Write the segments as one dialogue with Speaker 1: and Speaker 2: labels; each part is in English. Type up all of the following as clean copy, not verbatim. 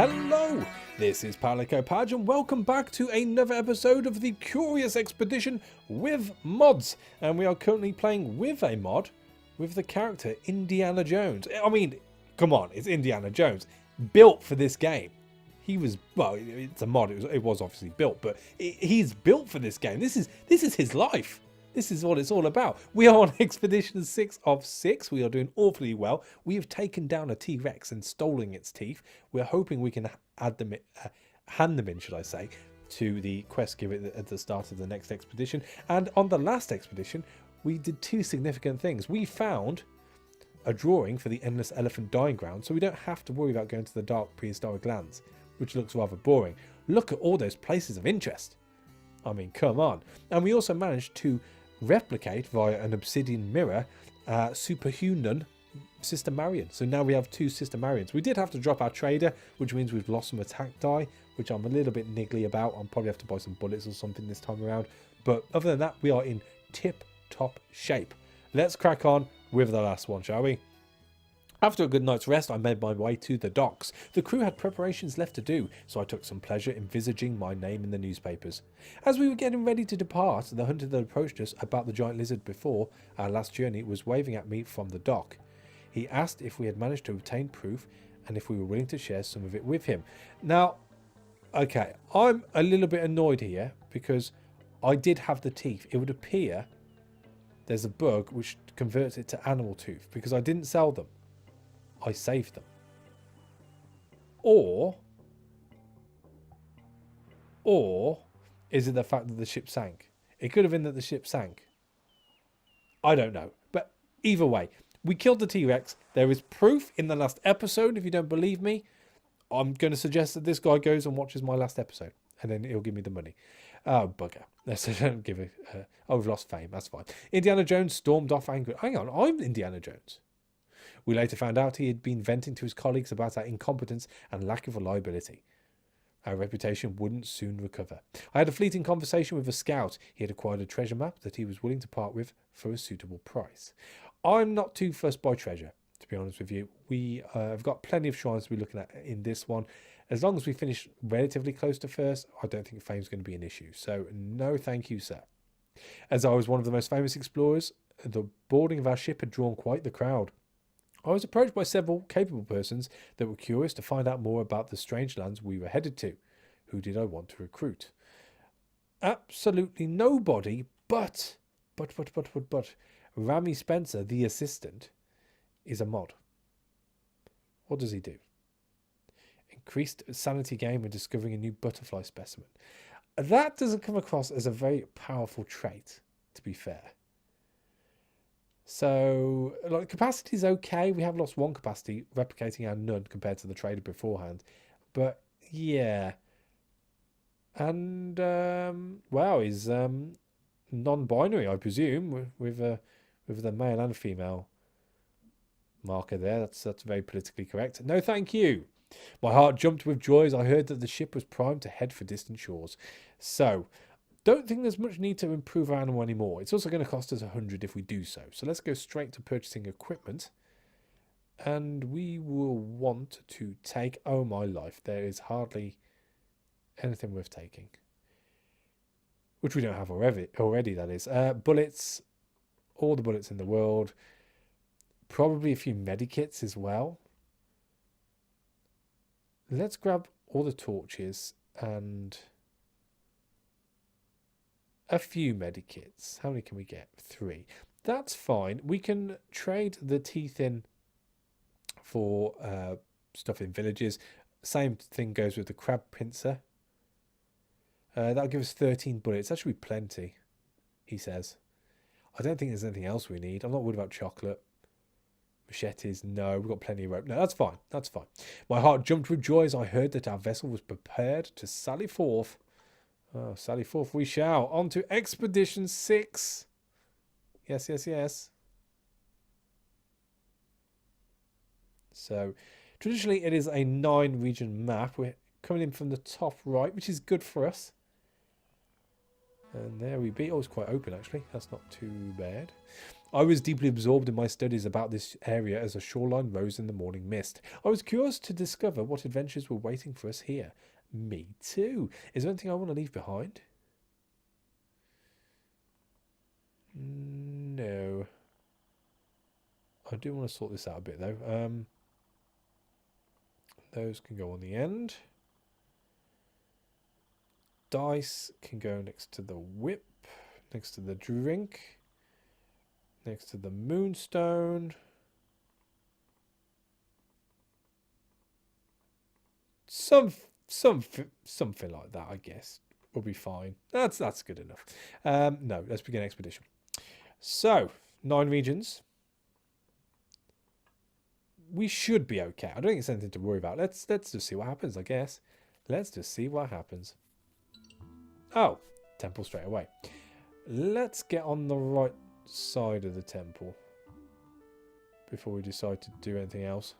Speaker 1: Hello, this is Palico Padge and welcome back to another episode of the Curious Expedition with mods. And we are currently playing with a mod with the character Indiana Jones. I mean, come on, it's Indiana Jones. Built for this game. He was, well, it's a mod, it was obviously built, but he's built for this game. This is his life. This is what it's all about. We are on Expedition 6 of 6. We are doing awfully well. We have taken down a T-Rex and stolen its teeth. We're hoping we can hand them in, should I say, to the quest given at the start of the next expedition. And on the last expedition, we did two significant things. We found a drawing for the Endless Elephant Dying Ground, so we don't have to worry about going to the dark prehistoric lands, which looks rather boring. Look at all those places of interest. I mean, come on. And we also managed to replicate via an obsidian mirror superhuman Sister Marion. So now we have two Sister Marions. We did have to drop our trader, which means we've lost some attack die, which I'm a little bit niggly about. I'll probably have to buy some bullets or something this time around. But other than that, we are in tip-top shape. Let's crack on with the last one, shall we? After a good night's rest, I made my way to the docks. The crew had preparations left to do, so I took some pleasure envisaging my name in the newspapers. As we were getting ready to depart, the hunter that approached us about the giant lizard before our last journey was waving at me from the dock. He asked if we had managed to obtain proof and if we were willing to share some of it with him. Now, okay, I'm a little bit annoyed here because I did have the teeth. It would appear there's a bug which converts it to animal tooth because I didn't sell them. I saved them. Or is it the fact that the ship sank? It could have been that the ship sank. I don't know. But either way, we killed the T-Rex. There is proof in the last episode. If you don't believe me, I'm going to suggest that this guy goes and watches my last episode. And then he'll give me the money. Oh, bugger. So don't give it. Oh, we've lost fame. That's fine. Indiana Jones stormed off angry. Hang on, I'm Indiana Jones. We later found out he had been venting to his colleagues about our incompetence and lack of reliability. Our reputation wouldn't soon recover. I had a fleeting conversation with a scout. He had acquired a treasure map that he was willing to part with for a suitable price. I'm not too fussed by treasure, to be honest with you. We have got plenty of shrines to be looking at in this one. As long as we finish relatively close to first, I don't think fame's going to be an issue. So no thank you, sir. As I was one of the most famous explorers, the boarding of our ship had drawn quite the crowd. I was approached by several capable persons that were curious to find out more about the strange lands we were headed to. Who did I want to recruit? Absolutely nobody, but Rami Spencer, the assistant, is a mod. What does he do? Increased sanity gain when discovering a new butterfly specimen. That doesn't come across as a very powerful trait, to be fair. So, like, capacity is okay. We have lost one capacity, replicating our none compared to the trader beforehand. But, yeah. And, wow, he's non-binary, I presume, with the male and female marker there. That's very politically correct. No, thank you. My heart jumped with joy as I heard that the ship was primed to head for distant shores. So, don't think there's much need to improve our animal anymore. It's also going to cost us 100 if we do so. So let's go straight to purchasing equipment. And we will want to take... Oh my life, there is hardly anything worth taking. Which we don't have already, that is. Bullets. All the bullets in the world. Probably a few medikits as well. Let's grab all the torches and... a few medikits. How many can we get? 3. That's fine. We can trade the teeth in for stuff in villages. Same thing goes with the crab pincer. That'll give us 13 bullets. That should be plenty, he says. I don't think there's anything else we need. I'm not worried about chocolate. Machetes, no. We've got plenty of rope. No, that's fine. That's fine. My heart jumped with joy as I heard that our vessel was prepared to sally forth. Oh, sally forth we shall. On to Expedition 6. Yes, yes, yes. So, traditionally it is a 9-region map. We're coming in from the top right, which is good for us. And there we be. Oh, it's quite open, actually. That's not too bad. I was deeply absorbed in my studies about this area as a shoreline rose in the morning mist. I was curious to discover what adventures were waiting for us here. Me too. Is there anything I want to leave behind? No. I do want to sort this out a bit though. Those can go on the end. Dice can go next to the whip, next to the drink, next to the moonstone. Something like that, I guess, will be fine. That's good enough. No, let's begin expedition. So 9 regions. We should be okay. I don't think it's anything to worry about. Let's just see what happens, I guess. Let's just see what happens. Oh, temple straight away. Let's get on the right side of the temple before we decide to do anything else.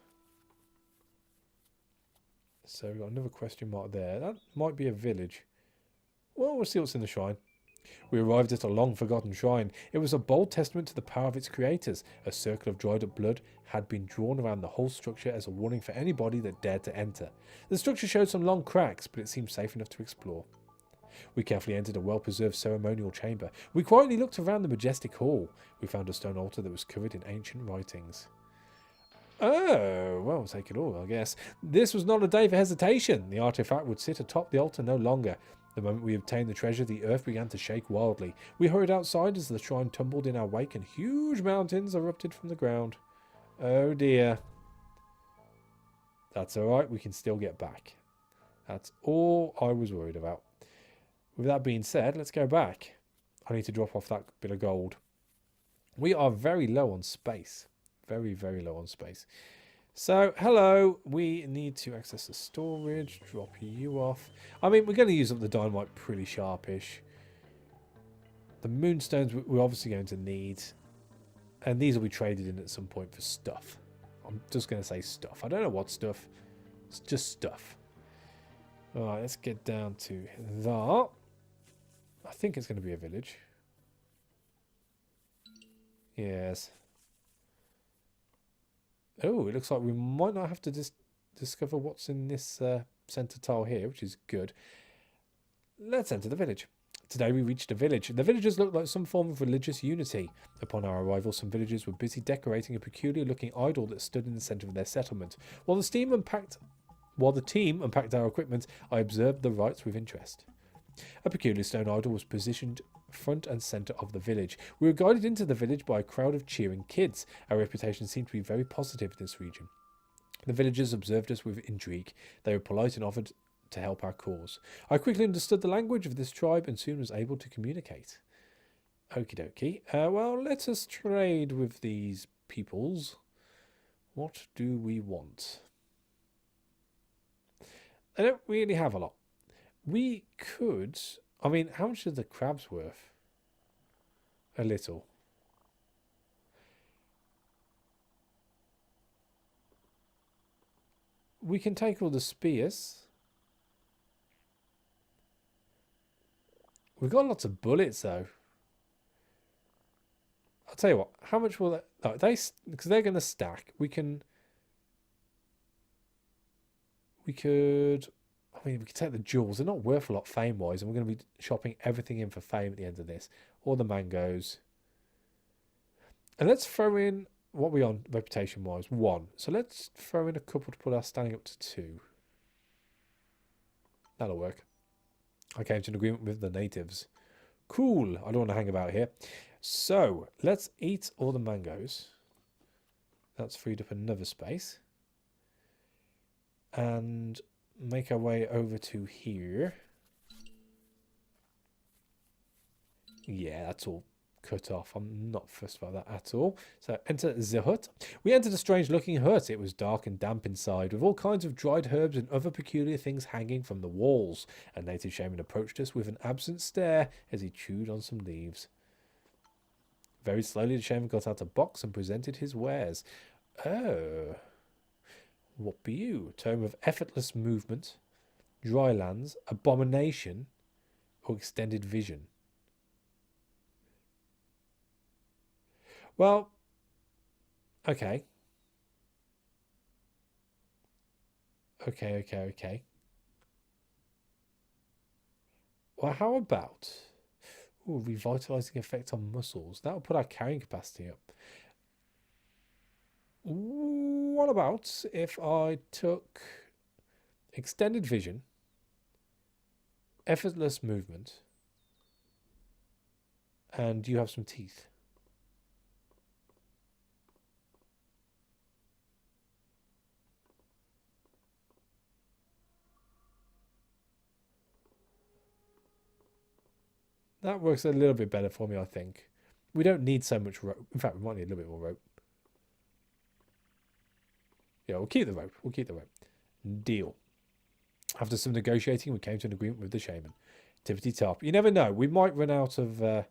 Speaker 1: So we've got another question mark there. That might be a village. Well, we'll see what's in the shrine. We arrived at a long-forgotten shrine. It was a bold testament to the power of its creators. A circle of dried-up blood had been drawn around the whole structure as a warning for anybody that dared to enter. The structure showed some long cracks, but it seemed safe enough to explore. We carefully entered a well-preserved ceremonial chamber. We quietly looked around the majestic hall. We found a stone altar that was covered in ancient writings. Oh, well, take it all, I guess. This was not a day for hesitation. The artifact would sit atop the altar no longer. The moment we obtained the treasure, the earth began to shake wildly. We hurried outside as the shrine tumbled in our wake and huge mountains erupted from the ground. Oh dear. That's alright, we can still get back. That's all I was worried about. With that being said, let's go back. I need to drop off that bit of gold. We are very low on space. Very, very low on space. So, hello. We need to access the storage. Drop you off. I mean, we're going to use up the dynamite pretty sharpish. The moonstones we're obviously going to need. And these will be traded in at some point for stuff. I'm just going to say stuff. I don't know what stuff. It's just stuff. Alright, let's get down to that. I think it's going to be a village. Yes. Oh, it looks like we might not have to discover what's in this centre tile here, which is good. Let's enter the village. Today we reached a village. The villagers looked like some form of religious unity. Upon our arrival, some villagers were busy decorating a peculiar-looking idol that stood in the centre of their settlement. While the team unpacked our equipment, I observed the rites with interest. A peculiar stone idol was positioned front and centre of the village. We were guided into the village by a crowd of cheering kids. Our reputation seemed to be very positive in this region. The villagers observed us with intrigue. They were polite and offered to help our cause. I quickly understood the language of this tribe and soon was able to communicate. Okie dokie. Well, let us trade with these peoples. What do we want? I don't really have a lot. We could... I mean, how much are the crabs worth? A little. We can take all the spears. We've got lots of bullets, though. I'll tell you what. How much will that... Oh, because they're going to stack. We could... I mean, we could take the jewels. They're not worth a lot fame-wise, and we're going to be shopping everything in for fame at the end of this. Or the mangoes. And let's throw in... What are we on, reputation-wise? 1. So let's throw in a couple to put our standing up to 2. That'll work. I came to an agreement with the natives. Cool. I don't want to hang about here. So, let's eat all the mangoes. That's freed up another space. And make our way over to here. Yeah, that's all cut off. I'm not fussed about that at all. So enter the hut. We entered a strange looking hut. It was dark and damp inside, with all kinds of dried herbs and other peculiar things hanging from the walls. A native shaman approached us with an absent stare as he chewed on some leaves. Very slowly the shaman got out a box and presented his wares. Oh. What be you? Term of effortless movement, dry lands, abomination, or extended vision? Well, okay. Okay. Well, how about... Ooh, revitalizing effect on muscles. That'll put our carrying capacity up. What about if I took extended vision, effortless movement, and you have some teeth? That works a little bit better for me, I think. We don't need so much rope. In fact, we might need a little bit more rope. Yeah, we'll keep the rope. We'll keep the rope. Deal. After some negotiating, we came to an agreement with the shaman. Tippity top. You never know. We might run out of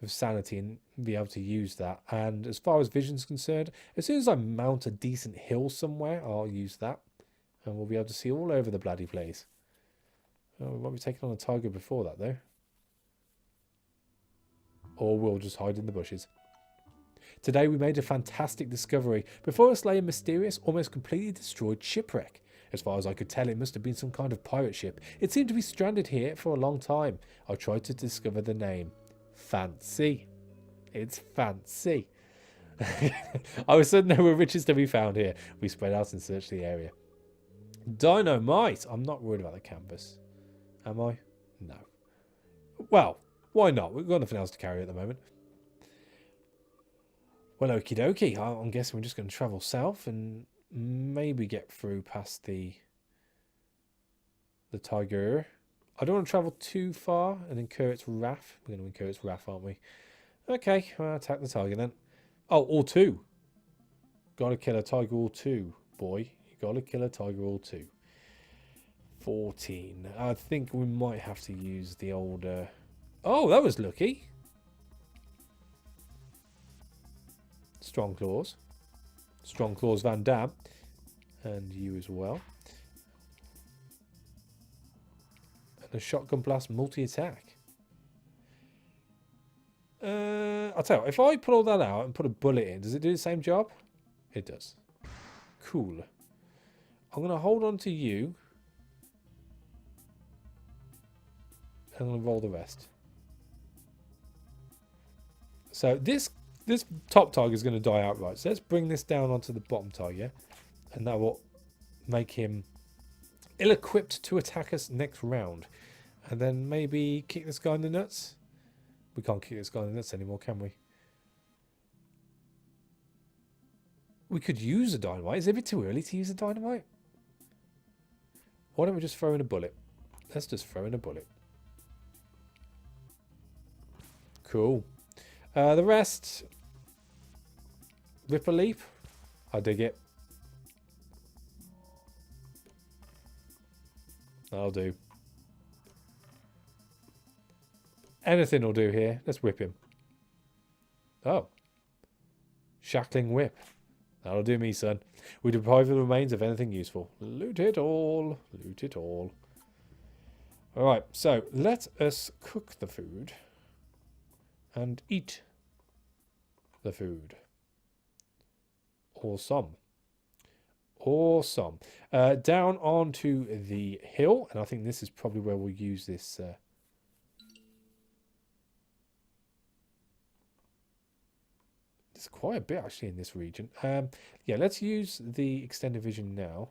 Speaker 1: sanity and be able to use that. And as far as vision's concerned, as soon as I mount a decent hill somewhere, I'll use that. And we'll be able to see all over the bloody place. Oh, we might be taking on a tiger before that, though. Or we'll just hide in the bushes. Today we made a fantastic discovery. Before us lay a mysterious, almost completely destroyed shipwreck. As far as I could tell, it must have been some kind of pirate ship. It seemed to be stranded here for a long time. I tried to discover the name. Fancy. It's fancy. I was certain there were riches to be found here. We spread out and searched the area. Dynamite! I'm not worried about the canvas. Am I? No. Well, why not? We've got nothing else to carry at the moment. Well, okie dokie. I'm guessing we're just going to travel south and maybe get through past the tiger. I don't want to travel too far and incur its wrath. We're going to incur its wrath, aren't we? Okay, well, attack the tiger then. Oh, all two. Gotta kill a tiger all two, boy. You gotta kill a tiger all two. 14. I think we might have to use the old... Oh, that was lucky. Strong claws. Strong claws Van Dam. And you as well. And a shotgun blast multi-attack. I'll tell you, if I put all that out and put a bullet in, does it do the same job? It does. Cool. I'm going to hold on to you. I'm going to roll the rest. So this top tiger is going to die outright. So let's bring this down onto the bottom tiger. And that will make him ill-equipped to attack us next round. And then maybe kick this guy in the nuts. We can't kick this guy in the nuts anymore, can we? We could use a dynamite. Is it a bit too early to use a dynamite? Why don't we just throw in a bullet? Let's just throw in a bullet. Cool. The rest... Rip a leap. I dig it. That'll do. Anything will do here. Let's whip him. Oh. Shackling whip. That'll do me, son. We deprive the remains of anything useful. Loot it all. Loot it all. Alright, so let us cook the food. And eat the food. Awesome. Awesome. Down onto the hill. And I think this is probably where we'll use this... There's quite a bit actually in this region. Yeah, let's use the extended vision now.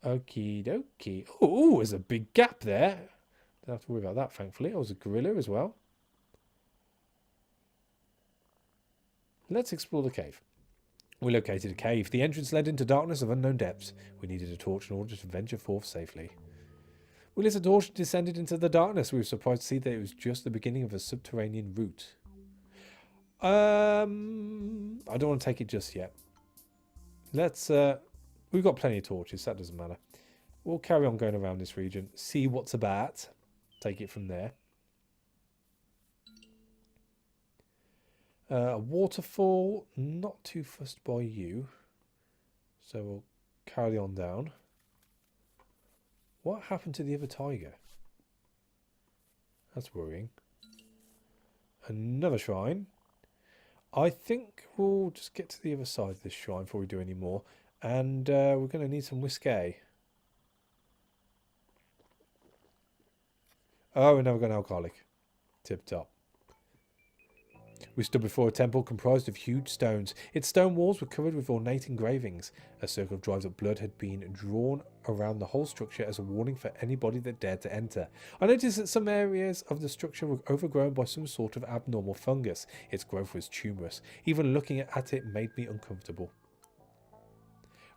Speaker 1: Okie dokie. Oh, there's a big gap there. Don't have to worry about that, thankfully. Oh, there's a gorilla as well. Let's explore the cave. We located a cave. The entrance led into darkness of unknown depths. We needed a torch in order to venture forth safely. We lit a torch and descended into the darkness. We were surprised to see that it was just the beginning of a subterranean route. I don't want to take it just yet. Let's... We've got plenty of torches, so that doesn't matter. We'll carry on going around this region. See what's about. Take it from there. A waterfall. Not too fussed by you. So we'll carry on down. What happened to the other tiger? That's worrying. Another shrine. I think we'll just get to the other side of this shrine before we do any more. And we're going to need some whiskey. Oh, and now we've got an alcoholic. Tip top. We stood before a temple comprised of huge stones. Its stone walls were covered with ornate engravings. A circle of drives of blood had been drawn around the whole structure as a warning for anybody that dared to enter. I noticed that some areas of the structure were overgrown by some sort of abnormal fungus. Its growth was tumorous. Even looking at it made me uncomfortable.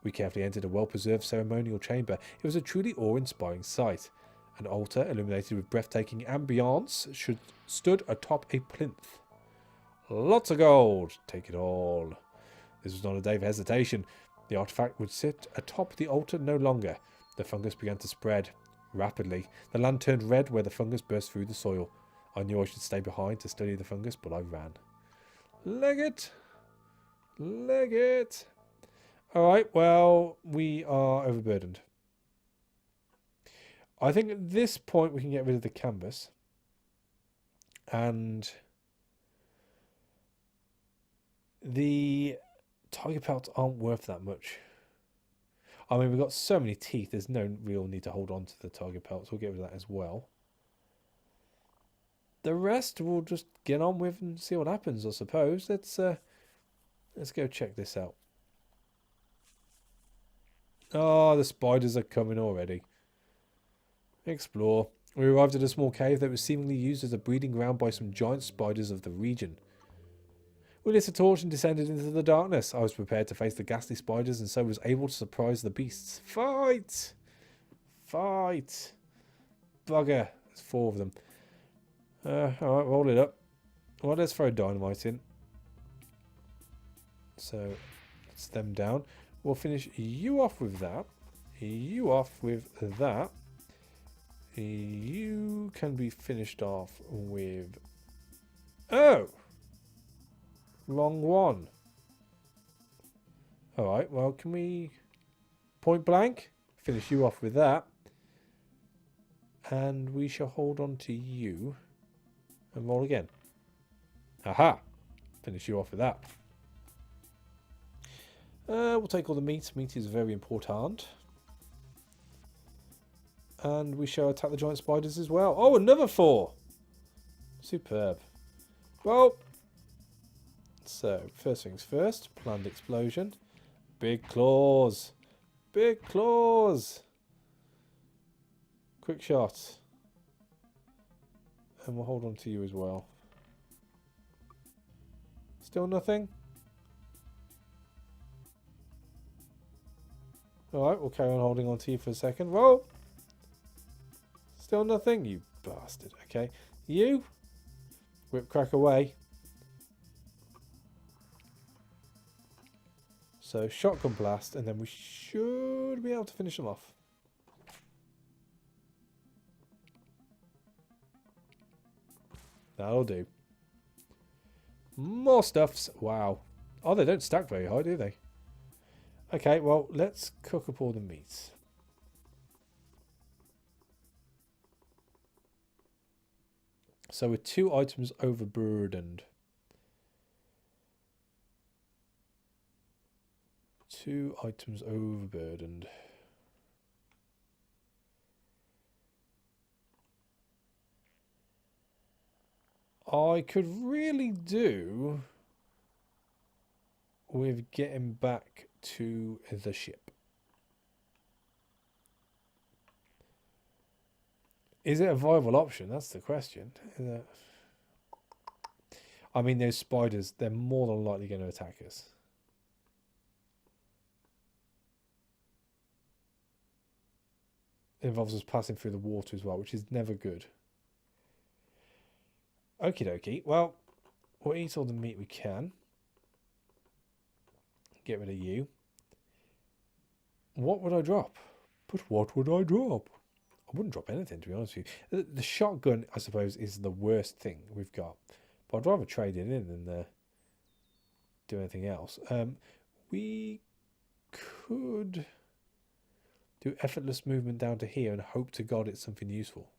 Speaker 1: We carefully entered a well-preserved ceremonial chamber. It was a truly awe-inspiring sight. An altar, illuminated with breathtaking ambience, stood atop a plinth. Lots of gold. Take it all. This was not a day of hesitation. The artifact would sit atop the altar no longer. The fungus began to spread rapidly. The land turned red where the fungus burst through the soil. I knew I should stay behind to study the fungus, but I ran. Leg it. Leg it. Alright, well, we are overburdened. I think at this point we can get rid of the canvas. And the tiger pelts aren't worth that much. I mean, we've got so many teeth, there's no real need to hold on to the tiger pelts. We'll get rid of that as well. The rest we'll just get on with and see what happens, I suppose. Let's go check this out. Oh, the spiders are coming already. Explore. We arrived at a small cave that was seemingly used as a breeding ground by some giant spiders of the region. We lit a torch and descended into the darkness. I was prepared to face the ghastly spiders and so was able to surprise the beasts. Fight! Fight! Bugger. There's 4 of them. Alright, roll it up. Well, let's throw dynamite in. So, that's them down. We'll finish you off with that. You off with that. You can be finished off with... Oh! Wrong one. Alright, well, can we... Point blank? Finish you off with that. And we shall hold on to you. And roll again. Aha! Finish you off with that. We'll take all the meat. Meat is very important. And we shall attack the giant spiders as well. Oh, another 4! Superb. Well, so, first things first. Planned explosion. Big claws. Big claws. Quick shot. And we'll hold on to you as well. Still nothing? Alright, we'll carry on holding on to you for a second. Roll! Still nothing? You bastard. Okay. You? Whip crack away. So, shotgun blast, and then we should be able to finish them off. That'll do. More stuffs. Wow. Oh, they don't stack very high, do they? Okay, well, let's cook up all the meats. So we're 2 items overburdened. 2 items overburdened. I could really do with getting back to the ship. Is it a viable option? That's the question. I mean, those spiders, they're more than likely going to attack us. It involves us passing through the water as well, which is never good. Okie dokie. Well, we'll eat all the meat we can. Get rid of you. What would I drop? But what would I drop? I wouldn't drop anything, to be honest with you. The shotgun, I suppose, is the worst thing we've got. But I'd rather trade it in than do anything else. We could do effortless movement down to here and hope to God it's something useful.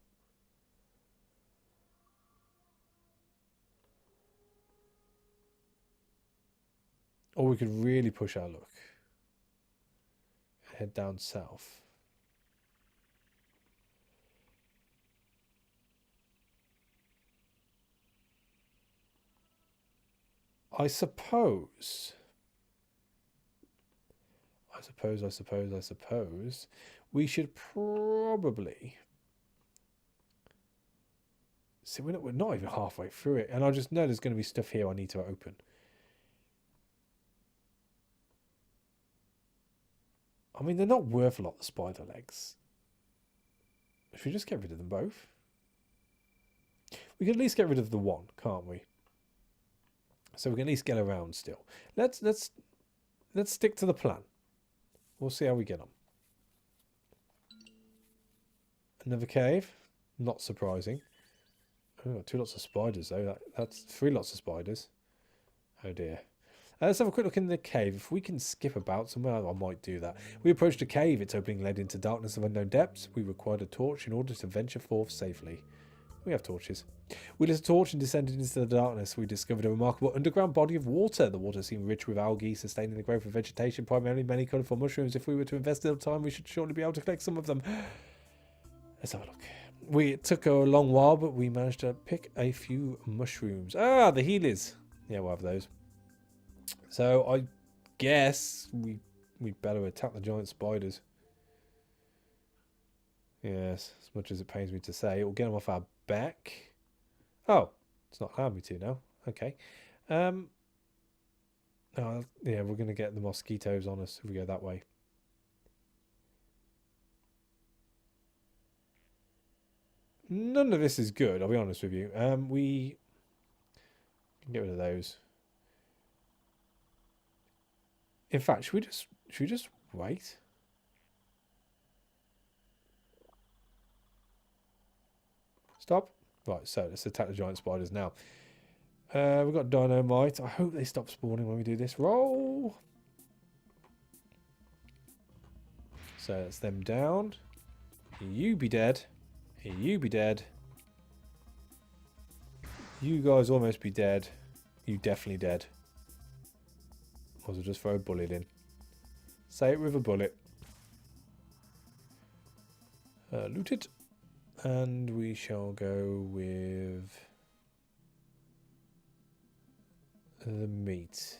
Speaker 1: Or we could really push our luck. Head down south. I suppose we should probably... See, we're not even halfway through it. And I just know there's going to be stuff here I need to open. I mean, they're not worth a lot, the spider legs. Should we just get rid of them both? We can at least get rid of the one, can't we? So we can at least get around still. Let's stick to the plan. We'll see how we get on. Another cave. Not surprising. Oh, 2 lots of spiders though. That's 3 lots of spiders. Oh dear. Let's have a quick look in the cave. If we can skip about somewhere, I might do that. We approached a cave. Its opening led into darkness of unknown depths. We required a torch in order to venture forth safely. We have torches. We lit a torch and descended into the darkness. We discovered a remarkable underground body of water. The water seemed rich with algae, sustaining the growth of vegetation, primarily many colourful mushrooms. If we were to invest a little time, we should surely be able to collect some of them. Let's have a look. It took a long while, but we managed to pick a few mushrooms. Ah, the healers. Yeah, we'll have those. So I guess we better attack the giant spiders. Yes, as much as it pains me to say, it will get them off our back. Oh, it's not allowed me to now. Okay. Oh, yeah, we're going to get the mosquitoes on us if we go that way. None of this is good, I'll be honest with you. We can get rid of those. In fact, should we just wait? Stop. Right, so let's attack the giant spiders now. We've got dynamite. I hope they stop spawning when we do this. Roll. So that's them down. You be dead. You be dead. You guys almost be dead. You definitely dead. Or just throw a bullet in. Say it with a bullet. Loot it. And we shall go with the meat.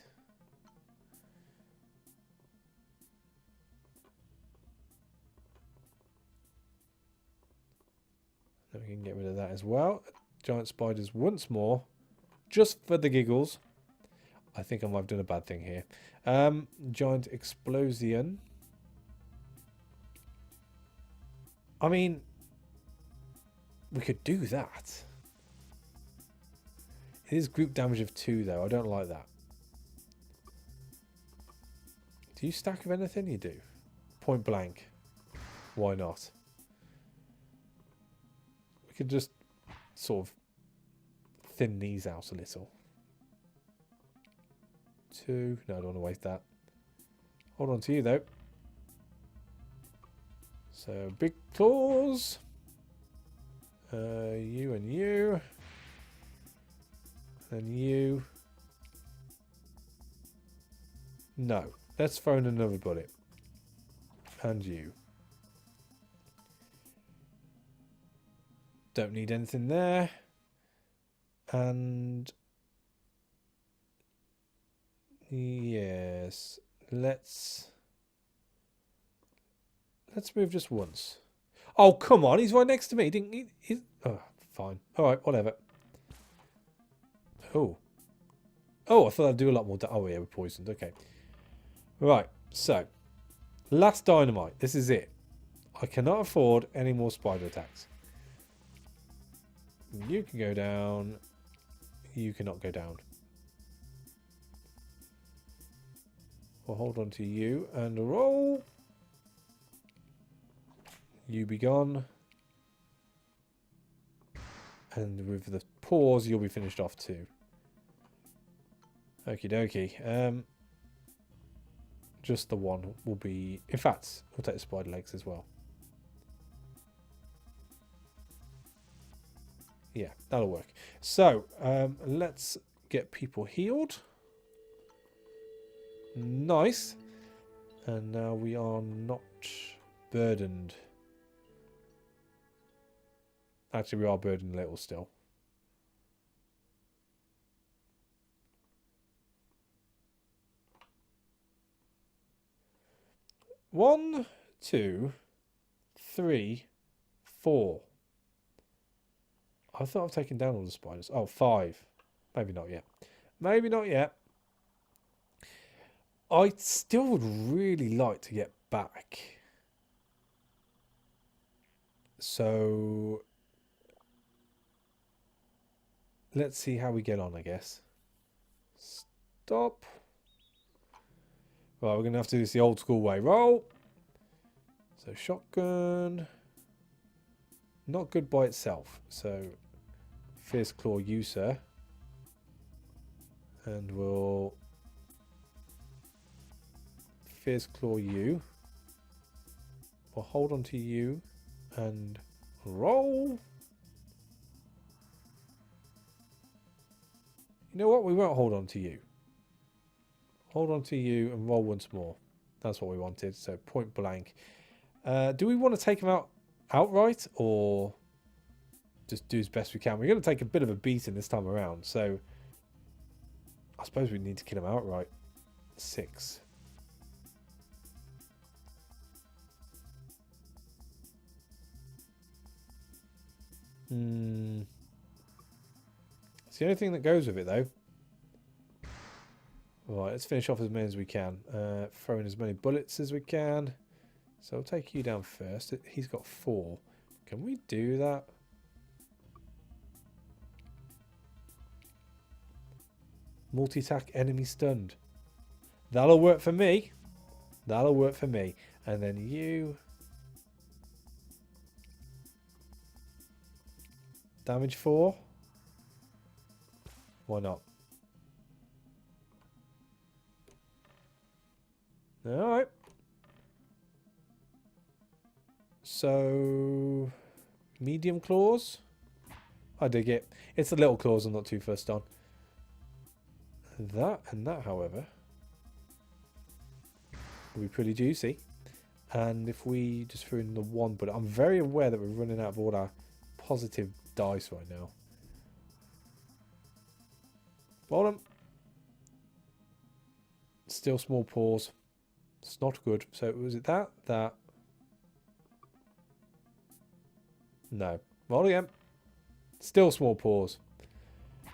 Speaker 1: Then we can get rid of that as well. Giant spiders once more. Just for the giggles. I think I might have done a bad thing here. Giant explosion. I mean, we could do that. It is group damage of 2 though. I don't like that. Do you stack with anything? You do. Point blank. Why not? We could just sort of thin these out a little. 2. No, I don't want to waste that. Hold on to you though. So big claws. You and you. And you. No. Let's throw in another bullet. And you. Don't need anything there. And yes, let's move just once. Oh, come on, he's right next to me. Didn't he? Oh, fine. All right, whatever. Oh. Oh, I thought I'd do a lot more. Oh, yeah, we're poisoned. Okay. Right, so last dynamite. This is it. I cannot afford any more spider attacks. You can go down. You cannot go down. We'll hold on to you and roll. You be gone. And with the pause, you'll be finished off too. Okie dokie. Just the one will be... In fact, we'll take the spider legs as well. Yeah, that'll work. So, let's get people healed. Nice. And now we are not burdened. Actually, we are burdened a little still. One, 2, 3, 4. I thought I've taken down all the spiders. Oh, 5. Maybe not yet. Maybe not yet. I still would really like to get back. So let's see how we get on, I guess. Stop. Right, we're going to have to do this the old school way. Roll. So shotgun. Not good by itself. So fierce claw you, sir. And we'll fierce claw you. We'll hold on to you and roll. You know what? We won't hold on to you. Hold on to you and roll once more. That's what we wanted. So point blank. Do we want to take him out outright or just do as best we can? We're going to take a bit of a beating this time around. So I suppose we need to kill him outright. 6. It's the only thing that goes with it, though. Right, let's finish off as many as we can. Throw in as many bullets as we can. So I'll take you down first. He's got 4. Can we do that? Multi-attack enemy stunned. That'll work for me. That'll work for me. And then you. Damage 4. Why not? Alright. So, medium claws. I dig it. It's the little claws I'm not too fussed on. That and that, however, will be pretty juicy. And if we just threw in the 1, but I'm very aware that we're running out of all our positive dice right now. Bottom. Still small paws. It's not good. So was it that? That. No. Roll again. Still small paws.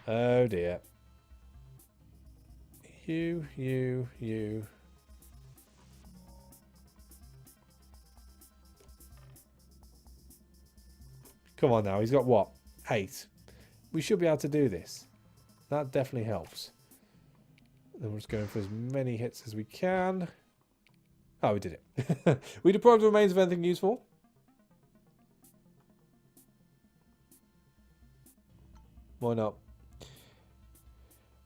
Speaker 1: Oh dear. You. Come on now. He's got what? 8. We should be able to do this. That definitely helps. Then we're just going for as many hits as we can. Oh, we did it. We deprived the remains of anything useful. Why not?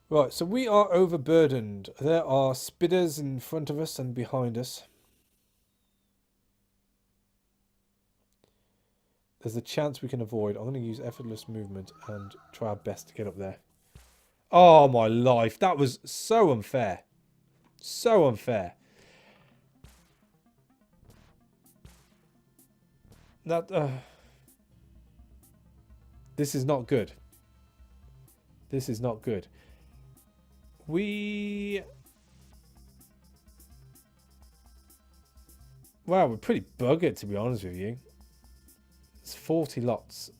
Speaker 1: Right, so we are overburdened. There are spitters in front of us and behind us. There's a chance we can avoid. I'm going to use effortless movement and try our best to get up there. Oh, my life. That was so unfair. So unfair. This is not good. This is not good. Wow, we're pretty buggered, to be honest with you. It's 40 lots.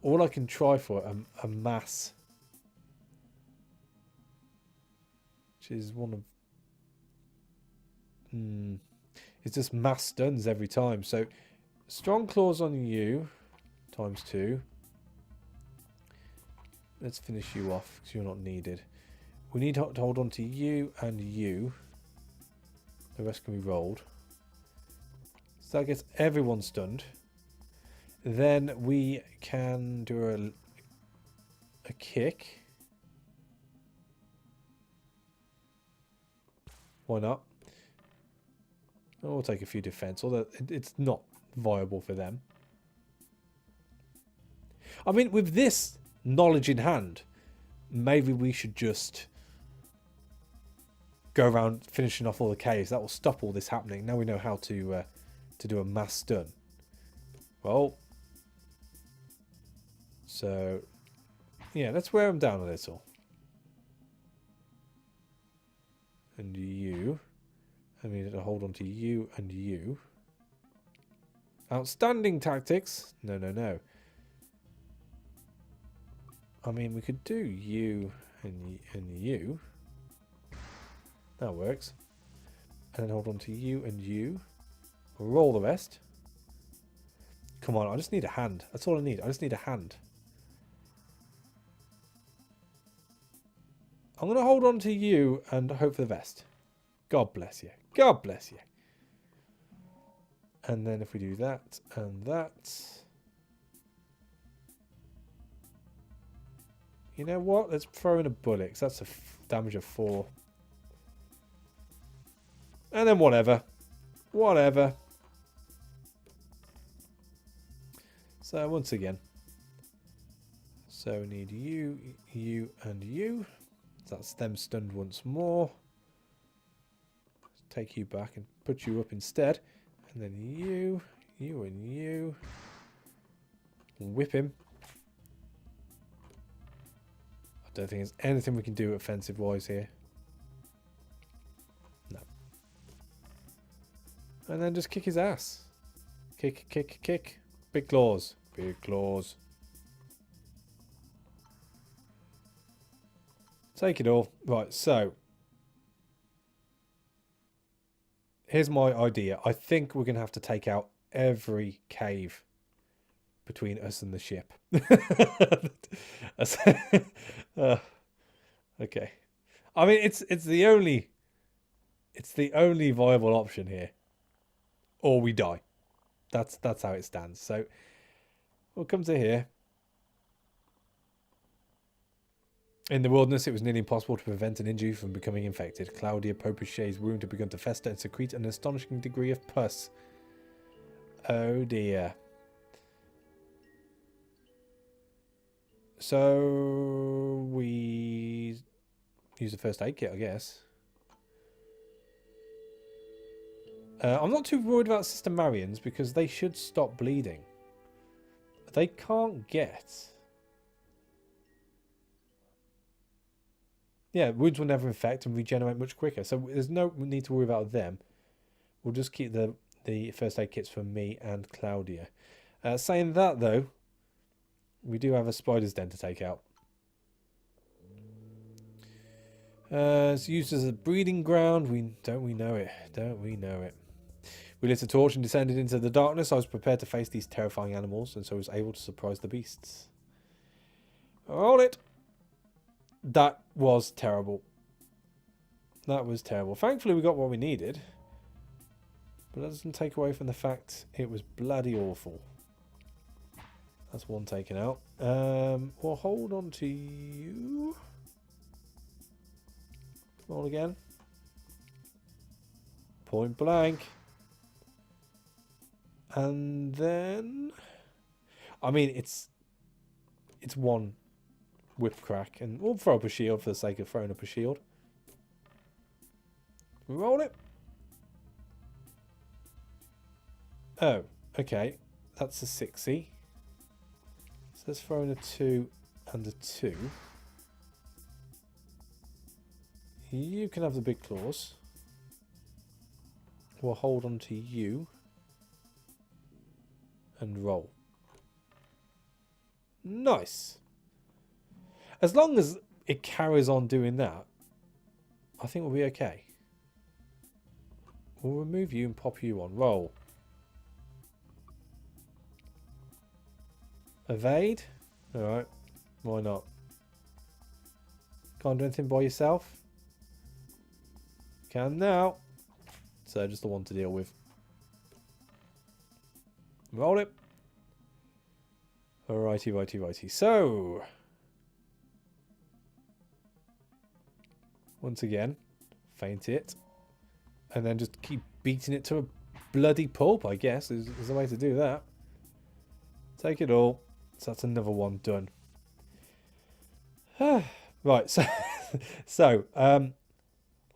Speaker 1: All I can try for a mass, which is one of... It's just mass stuns every time. So, strong claws on you, times 2. Let's finish you off, because you're not needed. We need to hold on to you and you. The rest can be rolled. So that gets everyone stunned. Then we can do a kick. Why not? We'll take a few defense, although it's not viable for them. I mean, with this knowledge in hand, maybe we should just go around finishing off all the caves. That will stop all this happening. Now we know how to do a mass stun. Well, so yeah, let's wear them down a little. And you. I need to hold on to you and you. Outstanding tactics. No, no, no. I mean, we could do you and you. That works. And then hold on to you and you. Roll the rest. Come on, I just need a hand. That's all I need. I just need a hand. I'm going to hold on to you and hope for the best. God bless you. God bless you. And then if we do that and that. You know what? Let's throw in a bullet, 'cause that's a damage of 4. And then whatever. Whatever. So once again. So we need you, you, and you. So that's them stunned once more. Let's take you back and put you up instead. And then you, you, and you. Whip him. I don't think there's anything we can do offensive-wise here. No. And then just kick his ass. Kick, kick, kick. Big claws. Big claws. Take it all. Right, so. Here's my idea. I think we're going to have to take out every cave between us and the ship. Okay. I mean, it's the only viable option here. Or we die. That's how it stands. So we'll come to here. In the wilderness, it was nearly impossible to prevent an injury from becoming infected. Claudia Popichet's wound had begun to fester and secrete an astonishing degree of pus. Oh dear. So we use the first aid kit, I guess. I'm not too worried about Sister Marian's because they should stop bleeding. They can't get... Yeah, wounds will never infect and regenerate much quicker. So there's no need to worry about them. We'll just keep the first aid kits for me and Claudia. Saying that, though, we do have a spider's den to take out. It's used as a breeding ground. Don't we know it? Don't we know it? We lit a torch and descended into the darkness. I was prepared to face these terrifying animals, and so I was able to surprise the beasts. Roll it. That was terrible. That was terrible. Thankfully, we got what we needed. But that doesn't take away from the fact it was bloody awful. That's one taken out. We'll hold on to you. Roll again. Point blank. And then... I mean, it's one whip crack. And we'll throw up a shield for the sake of throwing up a shield. Roll it. Oh, okay. That's a 6-y. So let's throw in a 2 and a 2. You can have the big claws. We'll hold on to you. And roll. Nice. As long as it carries on doing that, I think we'll be okay. We'll remove you and pop you on. Roll. Evade. Alright. Why not? Can't do anything by yourself. Can now. So just the one to deal with. Roll it. Alrighty, righty, righty. So. Once again. Feint it. And then just keep beating it to a bloody pulp, I guess. Is a way to do that. Take it all. So that's another one done. Right, so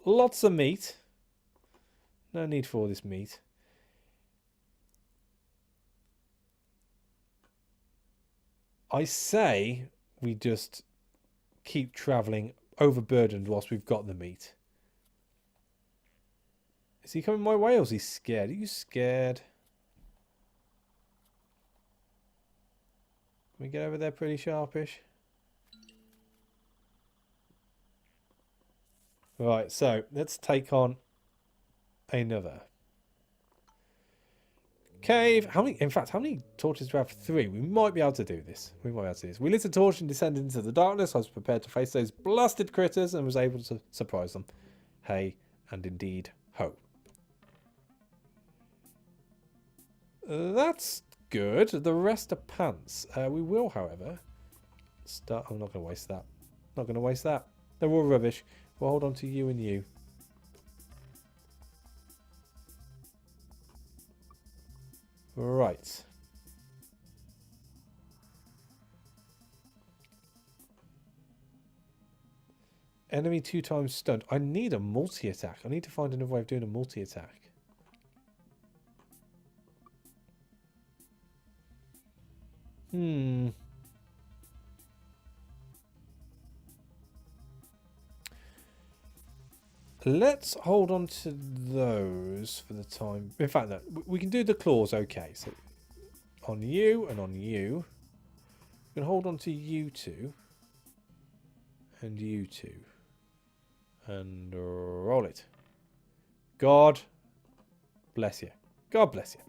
Speaker 1: Lots of meat. No need for all this meat. I say we just keep travelling overburdened whilst we've got the meat. Is he coming my way or is he scared? Are you scared? Can we get over there pretty sharpish? Right, so let's take on another cave. How many? In fact, how many torches do we have? 3. We might be able to do this. We might be able to do this. We lit a torch and descended into the darkness. I was prepared to face those blasted critters and was able to surprise them. Hey, and indeed, ho. That's good. The rest are pants. We will, however, start. I'm not going to waste that. Not going to waste that. They're all rubbish. We'll hold on to you and you. Right. Enemy 2 times stunned. I need a multi-attack. I need to find another way of doing a multi-attack. Let's hold on to those for the time. In fact, no, we can do the claws okay. So on you and on you. We can hold on to you 2. And you 2. And roll it. God bless you. God bless you.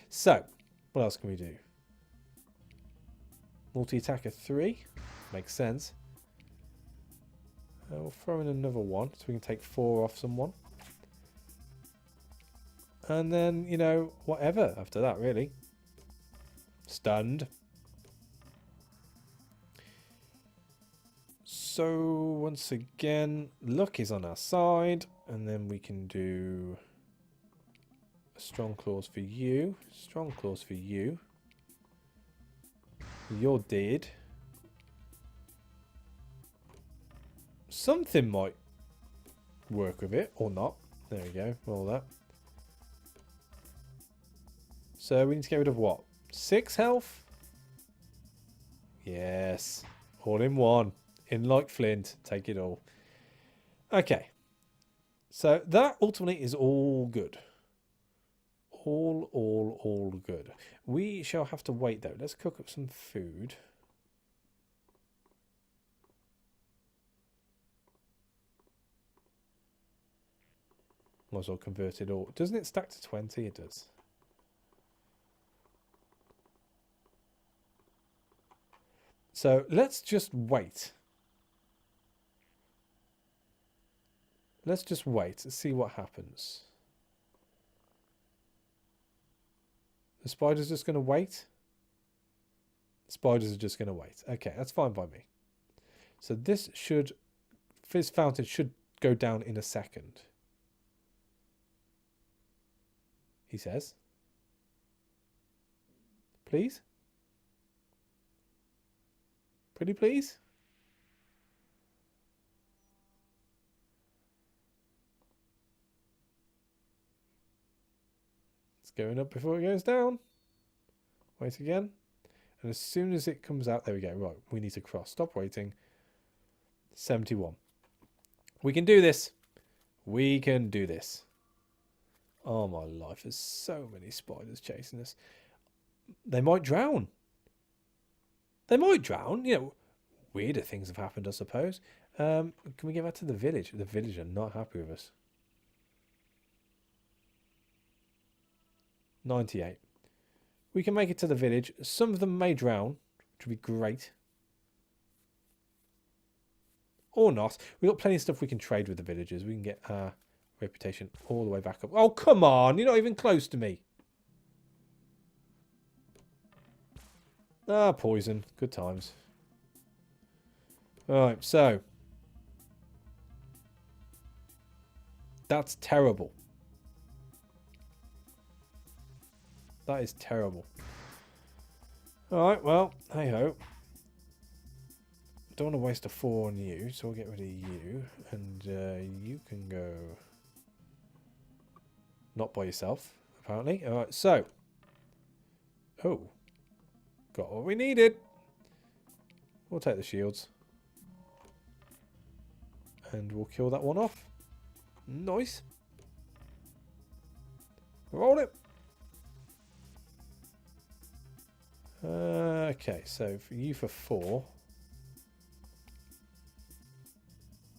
Speaker 1: So, what else can we do? Multi-attacker 3. Makes sense. We'll throw in another 1 so we can take 4 off someone. And then, you know, whatever after that, really. Stunned. So, once again, luck is on our side. And then we can do a strong claws for you. Strong claws for you. You're dead. Something might work with it, or not. There we go, roll that. So we need to get rid of what? 6 health? Yes. All in one. In like flint. Take it all. Okay. So that ultimately is all good. All good. We shall have to wait though. Let's cook up some food. Might as well convert it all. Doesn't it stack to 20? It does. So let's just wait. Let's just wait and see what happens. The spiders just going to wait? Spiders are just going to wait. Okay, that's fine by me. So this should... Fizz fountain should go down in a second. He says. Please? Pretty please? It's going up before it goes down. Wait again. And as soon as it comes out, there we go. Right, we need to cross. Stop waiting. 71. We can do this. We can do this. Oh my life, there's so many spiders chasing us. They might drown. They might drown. You know, weirder things have happened, I suppose. Can we get back to the village? The village are not happy with us. 98. We can make it to the village. Some of them may drown, which would be great. Or not. We've got plenty of stuff we can trade with the villagers. We can get our reputation all the way back up. Oh, come on. You're not even close to me. Ah, poison. Good times. Alright, so. That's terrible. That is terrible. Alright, well, hey ho. don't want to waste a 4 on you, so we'll get rid of you. And you can go... Not by yourself, apparently. Alright, so... Oh. Got what we needed. We'll take the shields. And we'll kill that one off. Nice. Roll it. Okay, so for you for 4.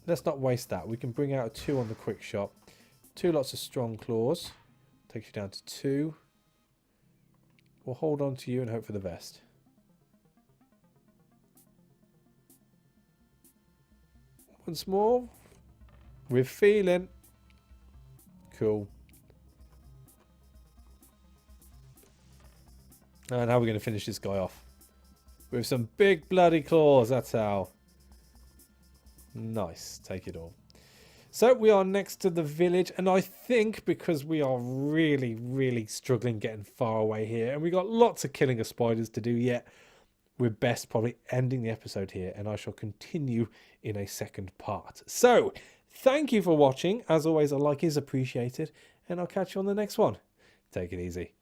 Speaker 1: Let's not waste that. We can bring out a 2 on the quick shot. 2 lots of strong claws. Takes you down to 2. We'll hold on to you and hope for the best. Once more. With feeling. Cool. And how are we going to finish this guy off? With some big bloody claws. That's how. Nice. Take it all. So we are next to the village. And I think because we are really, really struggling getting far away here. And we got lots of killing of spiders to do yet. We're best probably ending the episode here. And I shall continue in a second part. So thank you for watching. As always, a like is appreciated. And I'll catch you on the next one. Take it easy.